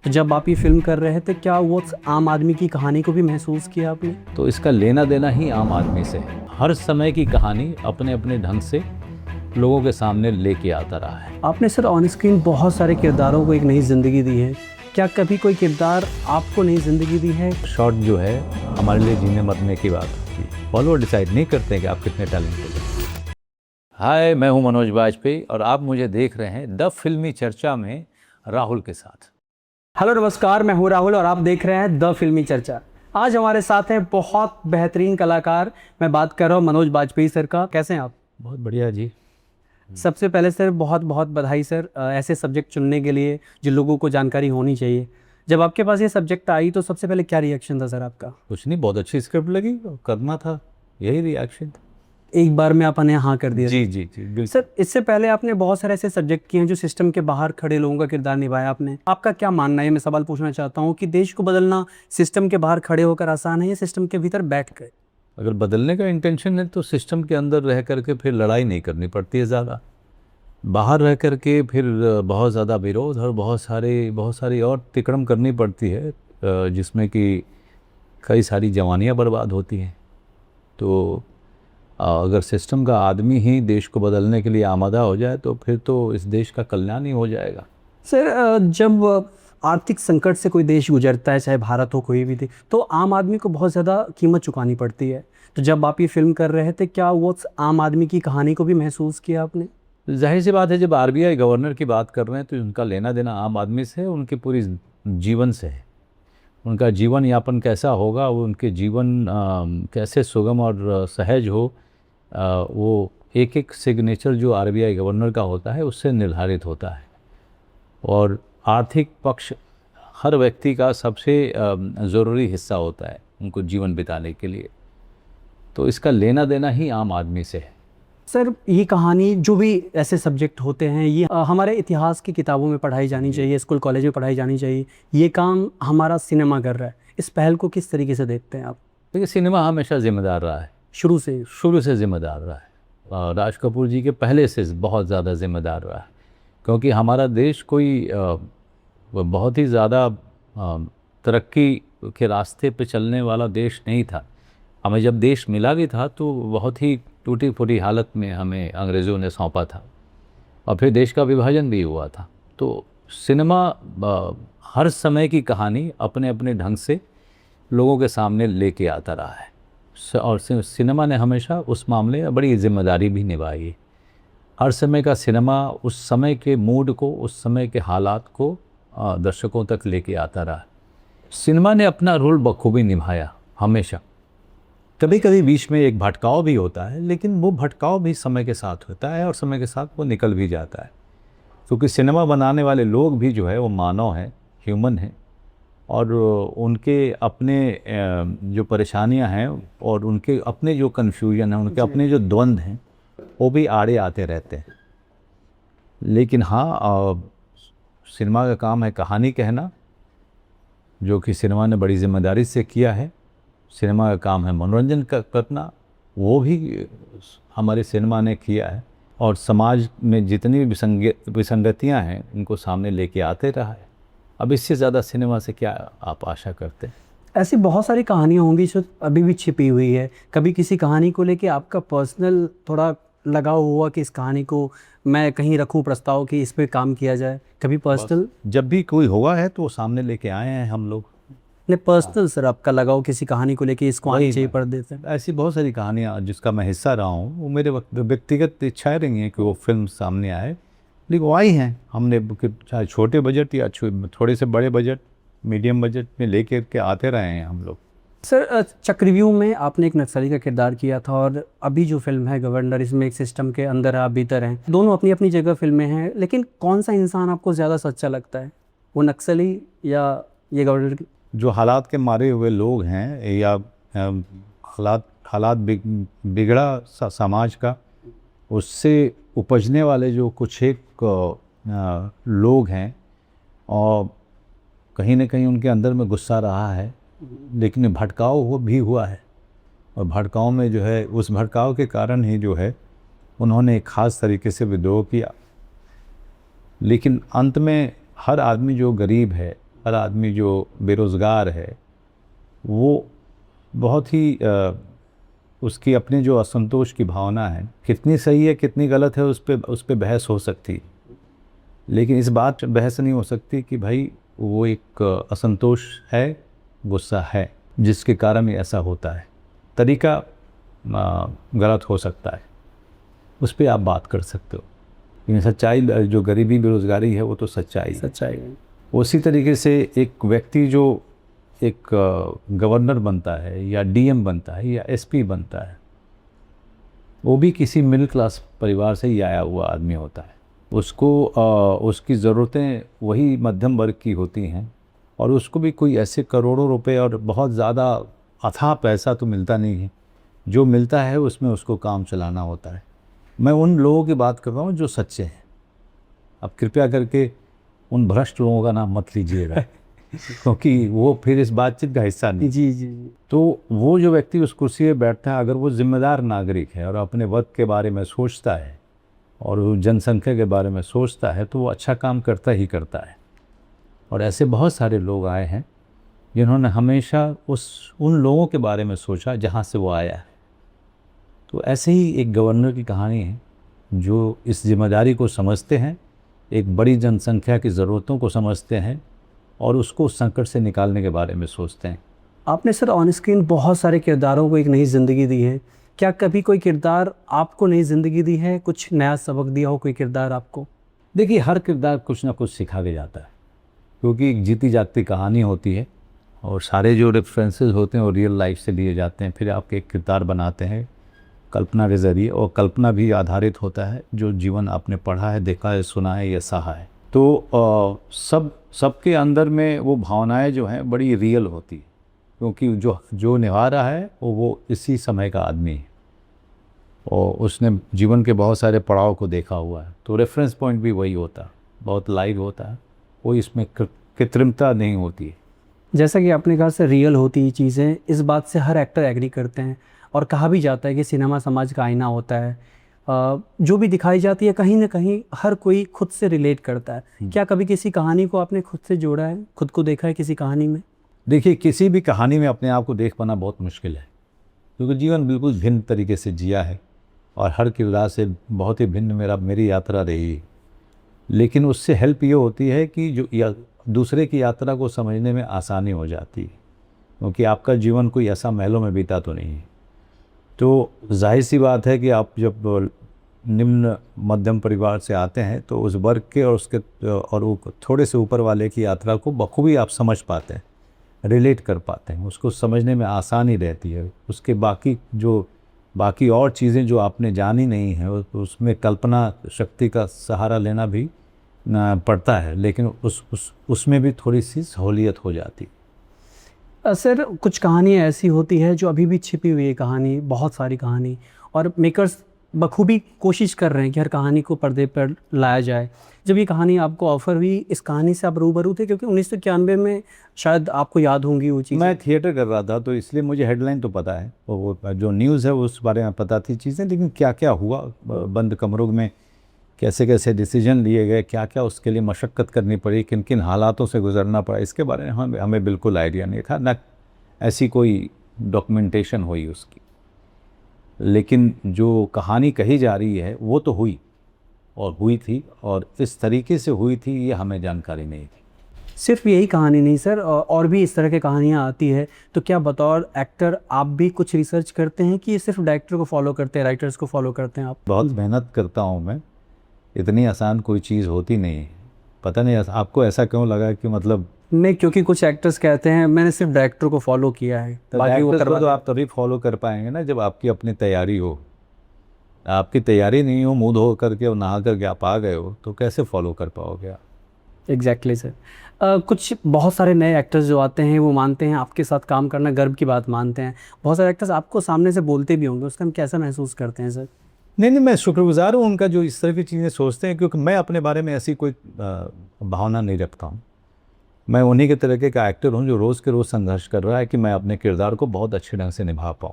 तो जब आप ये फिल्म कर रहे थे, क्या वो आम आदमी की कहानी को भी महसूस किया आपने? तो इसका लेना देना ही आम आदमी से है। हर समय की कहानी अपने अपने ढंग से लोगों के सामने लेके आता रहा है। आपने सर ऑन स्क्रीन बहुत सारे किरदारों को एक नई ज़िंदगी दी है। क्या कभी कोई किरदार आपको नई ज़िंदगी दी है? शॉट जो है हमारे लिए जीने मरने की बात होती है। फॉलोअर डिसाइड नहीं करते हैं कि आप कितने टैलेंटेड हैं। हाय, मैं हूं मनोज बाजपेयी और आप मुझे देख रहे हैं द फिल्मी चर्चा में राहुल के साथ। हेलो नमस्कार, मैं हूं राहुल और आप देख रहे हैं द फिल्मी चर्चा। आज हमारे साथ हैं बहुत बेहतरीन कलाकार। मैं बात कर रहा हूं मनोज बाजपेयी सर का। कैसे हैं आप? बहुत बढ़िया जी। सबसे पहले सर बहुत बहुत बधाई सर, ऐसे सब्जेक्ट चुनने के लिए जो लोगों को जानकारी होनी चाहिए। जब आपके पास ये सब्जेक्ट आई तो सबसे पहले क्या रिएक्शन था सर आपका? कुछ नहीं, बहुत अच्छी स्क्रिप्ट लगी, करना था, यही रिएक्शन था। एक बार में आपने हाँ कर दिया? जी जी जी बिल्कुल। सर इससे पहले आपने बहुत सारे ऐसे सब्जेक्ट किए हैं जो सिस्टम के बाहर खड़े लोगों का किरदार निभाया आपने। आपका क्या मानना है? मैं सवाल पूछना चाहता हूँ कि देश को बदलना सिस्टम के बाहर खड़े होकर आसान है या सिस्टम के भीतर बैठ कर? अगर बदलने का इंटेंशन है तो सिस्टम के अंदर रह करके फिर लड़ाई नहीं करनी पड़ती है ज़्यादा। बाहर रह करके फिर बहुत ज़्यादा विरोध और बहुत सारी और तिकड़म करनी पड़ती है, जिसमें कि कई सारी जवानियाँ बर्बाद होती हैं। तो अगर सिस्टम का आदमी ही देश को बदलने के लिए आमादा हो जाए तो फिर तो इस देश का कल्याण ही हो जाएगा। सर जब आर्थिक संकट से कोई देश गुजरता है, चाहे भारत हो कोई भी देश, तो आम आदमी को बहुत ज़्यादा कीमत चुकानी पड़ती है। तो जब आप ये फिल्म कर रहे थे, क्या वो आम आदमी की कहानी को भी महसूस किया आपने? जाहिर सी बात है, जब आरबीआई गवर्नर की बात कर रहे हैं तो उनका लेना देना आम आदमी से है, उनके पूरी जीवन से है। उनका जीवन यापन कैसा होगा, वो उनके जीवन कैसे सुगम और सहज हो, वो एक एक सिग्नेचर जो आरबीआई गवर्नर का होता है उससे निर्धारित होता है। और आर्थिक पक्ष हर व्यक्ति का सबसे ज़रूरी हिस्सा होता है उनको जीवन बिताने के लिए। तो इसका लेना देना ही आम आदमी से है। सर ये कहानी, जो भी ऐसे सब्जेक्ट होते हैं, ये हमारे इतिहास की किताबों में पढ़ाई जानी चाहिए, स्कूल कॉलेज में पढ़ाई जानी चाहिए। ये काम हमारा सिनेमा कर रहा है। इस पहल को किस तरीके से देखते हैं आप? देखिए, सिनेमा हमेशा जिम्मेदार रहा है, शुरू से जिम्मेदार रहा है। राज कपूर जी के पहले से बहुत ज़्यादा जिम्मेदार रहा है, क्योंकि हमारा देश कोई बहुत ही ज़्यादा तरक्की के रास्ते पे चलने वाला देश नहीं था। हमें जब देश मिला भी था तो बहुत ही टूटी फूटी हालत में हमें अंग्रेज़ों ने सौंपा था और फिर देश का विभाजन भी हुआ था। तो सिनेमा हर समय की कहानी अपने अपने ढंग से लोगों के सामने लेके आता रहा है और सिनेमा ने हमेशा उस मामले में बड़ी जिम्मेदारी भी निभाई है। हर समय का सिनेमा उस समय के मूड को, उस समय के हालात को दर्शकों तक लेके आता रहा। सिनेमा ने अपना रोल बखूबी निभाया हमेशा। कभी कभी बीच में एक भटकाव भी होता है, लेकिन वो भटकाव भी समय के साथ होता है और समय के साथ वो निकल भी जाता है, क्योंकि सिनेमा बनाने वाले लोग भी जो है वो मानव हैं, ह्यूमन हैं, और उनके अपने जो परेशानियां हैं और उनके अपने जो कन्फ्यूजन है, उनके अपने जो द्वंद्व हैं, वो भी आड़े आते रहते हैं। लेकिन हाँ, सिनेमा का काम है कहानी कहना, जो कि सिनेमा ने बड़ी जिम्मेदारी से किया है। सिनेमा का काम है मनोरंजन करना, वो भी हमारे सिनेमा ने किया है, और समाज में जितनी भी विसंगतियाँ हैं उनको सामने लेके आते रहा है। अब इससे ज़्यादा सिनेमा से क्या आप आशा करते हैं? ऐसी बहुत सारी कहानियाँ होंगी जो अभी भी छिपी हुई है। कभी किसी कहानी को लेके आपका पर्सनल थोड़ा लगाव हुआ कि इस कहानी को मैं कहीं रखूं, प्रस्ताव कि इस पे काम किया जाए? कभी पर्सनल जब भी कोई हुआ है तो वो सामने लेके आए हैं हम लोग। ने पर्सनल सर आपका लगाव किसी कहानी को लेके, इसको आनी चाहिए पर्दे से? ऐसी बहुत सारी कहानियाँ जिसका मैं हिस्सा रहा हूँ, वो मेरे व्यक्तिगत इच्छाएं रही हैं कि वो फिल्म सामने आए, लेकिन वो आई हैं। हमने चाहे छोटे बजट या थोड़े से बड़े बजट, मीडियम बजट में लेकर के आते रहे हैं हम लोग। सर चक्रव्यूह में आपने एक नक्सली का किरदार किया था, और अभी जो फिल्म है गवर्नर, इसमें एक सिस्टम के अंदर आप भीतर हैं। दोनों अपनी अपनी जगह फिल्में हैं, लेकिन कौन सा इंसान आपको ज़्यादा सच्चा लगता है, वो नक्सली या ये गवर्नर? जो हालात के मारे हुए लोग हैं, या हालात बिगड़ा समाज का, उससे उपजने वाले जो कुछ एक लोग हैं, और कहीं ना कहीं उनके अंदर में गुस्सा रहा है, लेकिन भटकाव वो भी हुआ है, और भटकाव में जो है, उस भटकाव के कारण ही जो है उन्होंने एक ख़ास तरीके से विद्रोह किया। लेकिन अंत में हर आदमी जो गरीब है, हर आदमी जो बेरोज़गार है वो बहुत ही उसकी अपनी जो असंतोष की भावना है, कितनी सही है कितनी गलत है, उस पे बहस हो सकती है। लेकिन इस बात पे बहस नहीं हो सकती कि भाई वो एक असंतोष है, गुस्सा है, जिसके कारण ये ऐसा होता है। तरीका गलत हो सकता है, उस पर आप बात कर सकते हो। लेकिन सच्चाई, जो गरीबी बेरोज़गारी है वो तो सच्चाई है। सच्चाई है। उसी तरीके से एक व्यक्ति जो एक गवर्नर बनता है या डीएम बनता है या एसपी बनता है, वो भी किसी मिडिल क्लास परिवार से ही आया हुआ आदमी होता है। उसको उसकी ज़रूरतें वही मध्यम वर्ग की होती हैं, और उसको भी कोई ऐसे करोड़ों रुपए और बहुत ज़्यादा अथाह पैसा तो मिलता नहीं है। जो मिलता है उसमें उसको काम चलाना होता है। मैं उन लोगों की बात कर रहा हूँ जो सच्चे हैं। अब कृपया करके उन भ्रष्ट लोगों का नाम मत लीजिएगा क्योंकि वो फिर इस बातचीत का हिस्सा नहीं। जी जी जी। तो वो जो व्यक्ति उस कुर्सी पे बैठता है, अगर वो जिम्मेदार नागरिक है और अपने वक्त के बारे में सोचता है और वो जनसंख्या के बारे में सोचता है, तो वो अच्छा काम करता ही करता है। और ऐसे बहुत सारे लोग आए हैं जिन्होंने हमेशा उन लोगों के बारे में सोचा जहाँ से वो आया है। तो ऐसे ही एक गवर्नर की कहानी है जो इस जिम्मेदारी को समझते हैं, एक बड़ी जनसंख्या की ज़रूरतों को समझते हैं और उसको उस संकट से निकालने के बारे में सोचते हैं। आपने सर ऑन स्क्रीन बहुत सारे किरदारों को एक नई ज़िंदगी दी है। क्या कभी कोई किरदार आपको नई ज़िंदगी दी है, कुछ नया सबक दिया हो कोई किरदार आपको? देखिए, हर किरदार कुछ ना कुछ सिखा के जाता है, क्योंकि एक जीती जागती कहानी होती है और सारे जो रेफरेंसेस होते हैं वो रियल लाइफ से लिए जाते हैं। फिर आप एक किरदार बनाते हैं कल्पना के ज़रिए, और कल्पना भी आधारित होता है जो जीवन आपने पढ़ा है, देखा है, सुना है या सहा है। तो सबके अंदर में वो भावनाएं जो हैं बड़ी रियल होती है, क्योंकि जो निभा रहा है वो इसी समय का आदमी है और उसने जीवन के बहुत सारे पड़ाव को देखा हुआ है। तो रेफरेंस पॉइंट भी वही होता है, बहुत लाइव होता है, कोई इसमें कृत्रिमता नहीं होती है। जैसा कि आपने कहा सर, रियल होती है चीज़ें, इस बात से हर एक्टर एग्री करते हैं और कहा भी जाता है कि सिनेमा समाज का आईना होता है। जो भी दिखाई जाती है कहीं ना कहीं हर कोई खुद से रिलेट करता है। क्या कभी किसी कहानी को आपने खुद से जोड़ा है, खुद को देखा है किसी कहानी में? देखिए, किसी भी कहानी में अपने आप को देख पाना बहुत मुश्किल है, क्योंकि जीवन बिल्कुल भिन्न तरीके से जिया है और हर किरदार से बहुत ही भिन्न मेरी यात्रा रही है। लेकिन उससे हेल्प ये होती है कि दूसरे की यात्रा को समझने में आसानी हो जाती है, क्योंकि आपका जीवन कोई ऐसा महलों में बीता तो नहीं है। तो जाहिर सी बात है कि आप जब निम्न मध्यम परिवार से आते हैं तो उस वर्ग के और वो थोड़े से ऊपर वाले की यात्रा को बखूबी आप समझ पाते हैं, रिलेट कर पाते हैं, उसको समझने में आसानी रहती है। उसके बाकी और चीज़ें जो आपने जानी नहीं है उसमें कल्पना शक्ति का सहारा लेना भी पड़ता है, लेकिन उसमें भी थोड़ी सी सहूलियत हो जाती है। सर, कुछ कहानियाँ ऐसी होती है जो अभी भी छिपी हुई है, कहानी बहुत सारी कहानी, और मेकर्स बखूबी कोशिश कर रहे हैं कि हर कहानी को पर्दे पर लाया जाए। जब ये कहानी आपको ऑफ़र हुई, इस कहानी से आप रूबरू थे? क्योंकि 1991 में शायद आपको याद होंगी वो चीज़। मैं थिएटर कर रहा था तो इसलिए मुझे हेडलाइन तो पता है, वो जो न्यूज़ है उस बारे में पता थी चीज़ें, लेकिन क्या क्या हुआ बंद कमरों में, कैसे कैसे डिसीजन लिए गए, क्या क्या उसके लिए मशक्क़त करनी पड़ी, किन किन हालातों से गुजरना पड़ा, इसके बारे में हमें बिल्कुल आइडिया नहीं था, ना ऐसी कोई डॉक्यूमेंटेशन हुई उसकी। लेकिन जो कहानी कही जा रही है वो तो हुई थी, और इस तरीके से हुई थी ये हमें जानकारी नहीं थी। सिर्फ यही कहानी नहीं सर, और भी इस तरह की कहानियाँ आती है। तो क्या बतौर एक्टर आप भी कुछ रिसर्च करते हैं कि सिर्फ डायरेक्टर को फॉलो करते हैं, राइटर्स को फॉलो करते हैं आप? बहुत मेहनत करता हूँ मैं, इतनी आसान कोई चीज़ होती नहीं है। पता नहीं आपको ऐसा क्यों लगा कि मतलब नहीं, क्योंकि कुछ एक्टर्स कहते हैं मैंने सिर्फ डायरेक्टर को फॉलो किया है, बाकी वो तो आप तभी फॉलो कर पाएंगे ना जब आपकी अपनी तैयारी हो। आपकी तैयारी नहीं हो, मुँह धो करके और नहा करके आप आ गए हो, तो कैसे फॉलो कर पाओगे आप? Exactly sir. कुछ बहुत सारे नए एक्टर्स जो आते हैं वो मानते हैं आपके साथ काम करना गर्व की बात मानते हैं। बहुत सारे एक्टर्स आपको सामने से बोलते भी होंगे, उसका हम कैसा महसूस करते हैं सर? नहीं, मैं शुक्रगुजार हूँ उनका जो इस तरह की चीज़ें सोचते हैं, क्योंकि मैं अपने बारे में ऐसी कोई भावना नहीं रखता हूँ। मैं उन्हीं के तरीके का एक्टर हूँ जो रोज़ के रोज़ संघर्ष कर रहा है कि मैं अपने किरदार को बहुत अच्छे ढंग से निभा पाऊँ।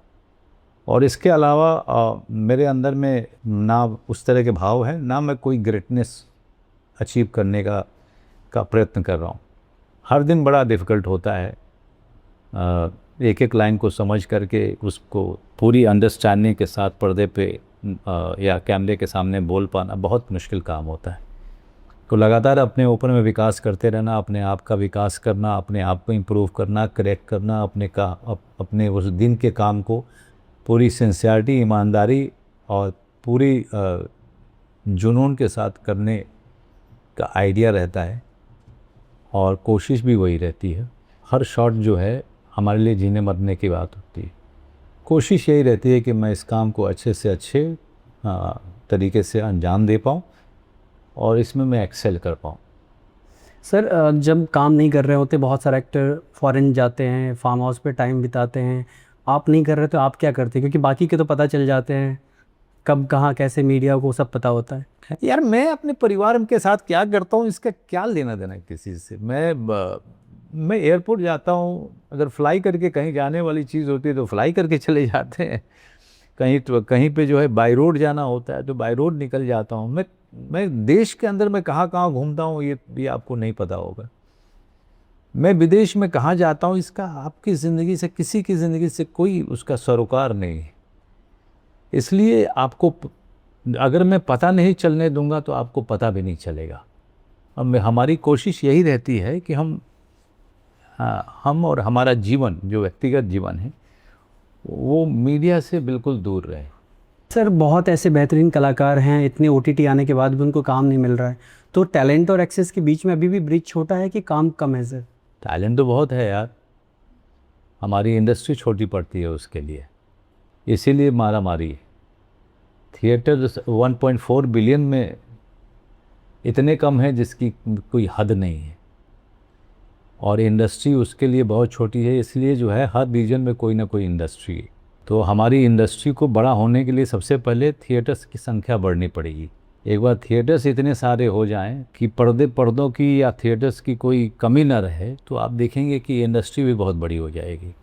और इसके अलावा मेरे अंदर में ना उस तरह के भाव है, ना मैं कोई ग्रेटनेस अचीव करने का प्रयत्न कर रहा हूँ। हर दिन बड़ा डिफ़िकल्ट होता है। एक एक लाइन को समझ करके उसको पूरी अंडरस्टैंडिंग के साथ पर्दे पे या कैमरे के सामने बोल पाना बहुत मुश्किल काम होता है। तो लगातार अपने ऊपर में विकास करते रहना, अपने आप का विकास करना, अपने आप को इम्प्रूव करना, करेक्ट करना, अपने उस दिन के काम को पूरी सिंसियरिटी, ईमानदारी और पूरी जुनून के साथ करने का आइडिया रहता है और कोशिश भी वही रहती है। हर शॉट जो है हमारे लिए जीने मरने की बात होती है। कोशिश यही रहती है कि मैं इस काम को अच्छे से अच्छे तरीके से अंजाम दे पाऊँ और इसमें मैं एक्सेल कर पाऊँ। सर जब काम नहीं कर रहे होते बहुत सारे एक्टर फॉरेन जाते हैं, फार्म हाउस पे टाइम बिताते हैं, आप नहीं कर रहे तो आप क्या करते हैं? क्योंकि बाकी के तो पता चल जाते हैं कब कहाँ कैसे, मीडिया को सब पता होता है। यार मैं अपने परिवार के साथ क्या करता हूँ इसका क्या लेना देना किसी से। मैं एयरपोर्ट जाता हूँ, अगर फ्लाई करके कहीं जाने वाली चीज़ होती है तो फ्लाई करके चले जाते हैं। कहीं पे जो है बाय रोड जाना होता है तो बाय रोड निकल जाता हूँ। मैं देश के अंदर मैं कहाँ कहाँ घूमता हूँ ये भी आपको नहीं पता होगा। मैं विदेश में कहाँ जाता हूँ इसका आपकी ज़िंदगी से, किसी की ज़िंदगी से कोई उसका सरोकार नहीं है। इसलिए आपको अगर मैं पता नहीं चलने दूंगा तो आपको पता भी नहीं चलेगा। अब हमारी कोशिश यही रहती है कि हम और हमारा जीवन जो व्यक्तिगत जीवन है वो मीडिया से बिल्कुल दूर रहे। सर बहुत ऐसे बेहतरीन कलाकार हैं, इतने ओटीटी आने के बाद भी उनको काम नहीं मिल रहा है, तो टैलेंट और एक्सेस के बीच में अभी भी ब्रिज छोटा है कि काम कम है सर? टैलेंट तो बहुत है यार, हमारी इंडस्ट्री छोटी पड़ती है उसके लिए, इसीलिए मारा मारी है। थिएटर 1.4 बिलियन में इतने कम है जिसकी कोई हद नहीं है और इंडस्ट्री उसके लिए बहुत छोटी है, इसलिए जो है हर रीजन में कोई ना कोई इंडस्ट्री है। तो हमारी इंडस्ट्री को बड़ा होने के लिए सबसे पहले थिएटर्स की संख्या बढ़नी पड़ेगी। एक बार थिएटर्स इतने सारे हो जाएं कि पर्दों की या थिएटर्स की कोई कमी ना रहे तो आप देखेंगे कि इंडस्ट्री भी बहुत बड़ी हो जाएगी।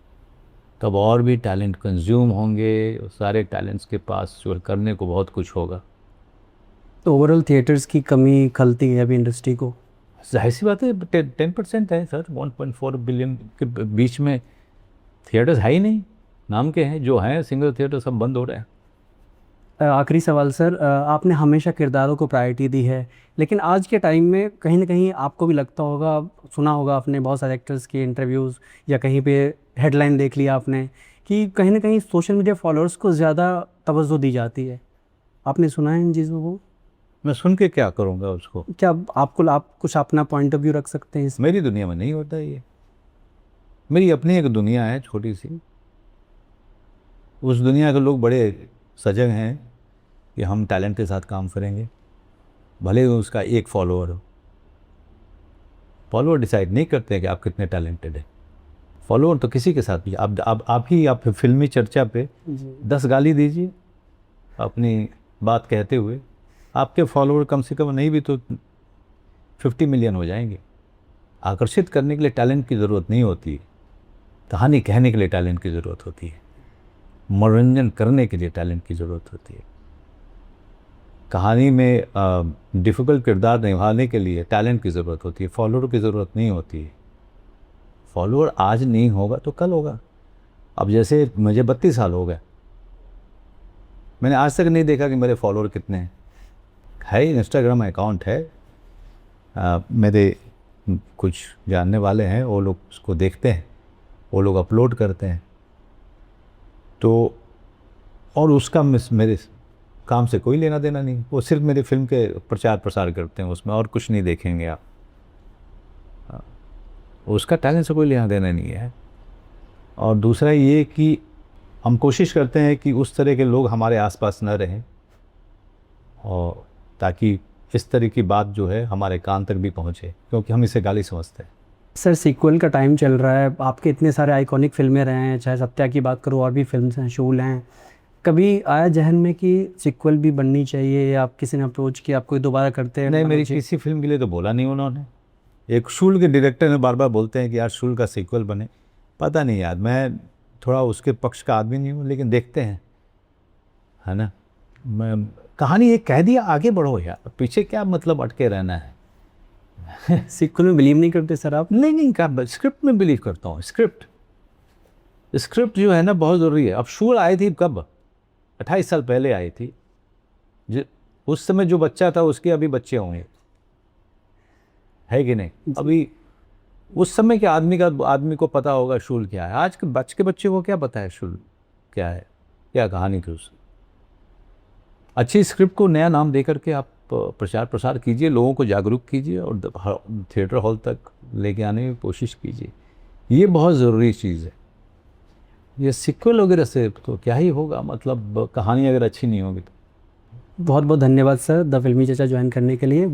तब और भी टैलेंट कंज्यूम होंगे, सारे टैलेंट्स के पास जो करने को बहुत कुछ होगा। तो ओवरऑल थिएटर्स की कमी खलती है अभी इंडस्ट्री को? जाहिर सी बात है 10% है सर। 1.4 बिलियन के बीच में थिएटर्स है ही नहीं, नाम के हैं, जो हैं सिंगल थिएटर सब बंद हो रहे हैं। आखिरी सवाल सर, आपने हमेशा किरदारों को प्रायोरिटी दी है, लेकिन आज के टाइम में कहीं ना कहीं आपको भी लगता होगा, सुना होगा आपने बहुत सारे एक्टर्स के इंटरव्यूज़ या कहीं पे हेडलाइन देख लिया आपने कि कहीं ना कहीं सोशल मीडिया फॉलोअर्स को ज़्यादा तवज्जो दी जाती है। आपने सुना है इन चीज़ों को? मैं सुन के क्या करूँगा उसको? क्या आप कुछ अपना पॉइंट ऑफ व्यू रख सकते हैं इसमें? मेरी दुनिया में नहीं होता ये, मेरी अपनी एक दुनिया है छोटी सी। उस दुनिया के लोग बड़े सजग हैं कि हम टैलेंट के साथ काम करेंगे, भले ही उसका एक फॉलोअर हो। फॉलोअर डिसाइड नहीं करते हैं कि आप कितने टैलेंटेड हैं। फॉलोअर तो किसी के साथ भी, आप फिल्मी चर्चा पे 10 गाली दीजिए अपनी बात कहते हुए, आपके फॉलोअर कम से कम नहीं भी तो 50 मिलियन हो जाएंगे। आकर्षित करने के लिए टैलेंट की ज़रूरत नहीं होती, कहानी कहने के लिए टैलेंट की ज़रूरत होती है, मनोरंजन करने के लिए टैलेंट की ज़रूरत होती है। कहानी में डिफ़िकल्ट किरदार निभाने के लिए टैलेंट की ज़रूरत होती है, फॉलोअर की ज़रूरत नहीं होती है। फॉलोअर आज नहीं होगा तो कल होगा। अब जैसे मुझे 32 साल हो गए, मैंने आज तक नहीं देखा कि मेरे फॉलोअर कितने हैं। है इंस्टाग्राम अकाउंट है, मेरे कुछ जानने वाले हैं, वो लोग उसको देखते हैं, वो लोग अपलोड करते हैं, तो और उसका मेरे काम से कोई लेना देना नहीं। वो सिर्फ मेरे फिल्म के प्रचार प्रसार करते हैं, उसमें और कुछ नहीं देखेंगे आप। उसका टैलेंट से कोई लेना देना नहीं है। और दूसरा ये कि हम कोशिश करते हैं कि उस तरह के लोग हमारे आसपास न रहें, और ताकि इस तरह की बात जो है हमारे कान तक भी पहुँचे, क्योंकि हम इसे गाली समझते हैं। सर सीक्वल का टाइम चल रहा है, आपके इतने सारे आइकॉनिक फिल्में रहे हैं, चाहे सत्या की बात करूँ और भी फिल्म्स हैं, शूल हैं, कभी आया जहन में कि सीक्वल भी बननी चाहिए, या आप किसी ने अप्रोच किया, आपको दोबारा करते हैं? नहीं, मेरी किसी फिल्म के लिए तो बोला नहीं उन्होंने। एक शूल के डायरेक्टर ने बार बार बोलते हैं कि यार शूल का सीक्वल बने। पता नहीं यार, मैं थोड़ा उसके पक्ष का आदमी नहीं हूँ, लेकिन देखते हैं, है ना। मैं कहानी एक कह दिया, आगे बढ़ो यार, पीछे क्या मतलब अटके रहना है। सीक्वल में बिलीव नहीं करते सर आप? नहीं, क्या स्क्रिप्ट में बिलीव करता हूँ। स्क्रिप्ट जो है ना बहुत ज़रूरी है। अब शूल आई थी कब? 28 साल पहले आई थी। उस समय जो बच्चा था उसके अभी बच्चे होंगे, है कि नहीं? अभी उस समय के आदमी को पता होगा शूल क्या है। आज के बच्चे को क्या पता है शूल क्या है, क्या कहानी थी उसकी। अच्छी स्क्रिप्ट को नया नाम दे करके आप प्रचार प्रसार कीजिए, लोगों को जागरूक कीजिए और थिएटर हॉल तक लेके आने की कोशिश कीजिए। ये बहुत ज़रूरी चीज़ है। ये सिक्वल वगैरह से तो क्या ही होगा, मतलब कहानी अगर अच्छी नहीं होगी तो। बहुत बहुत धन्यवाद सर द फिल्मी चर्चा ज्वाइन करने के लिए।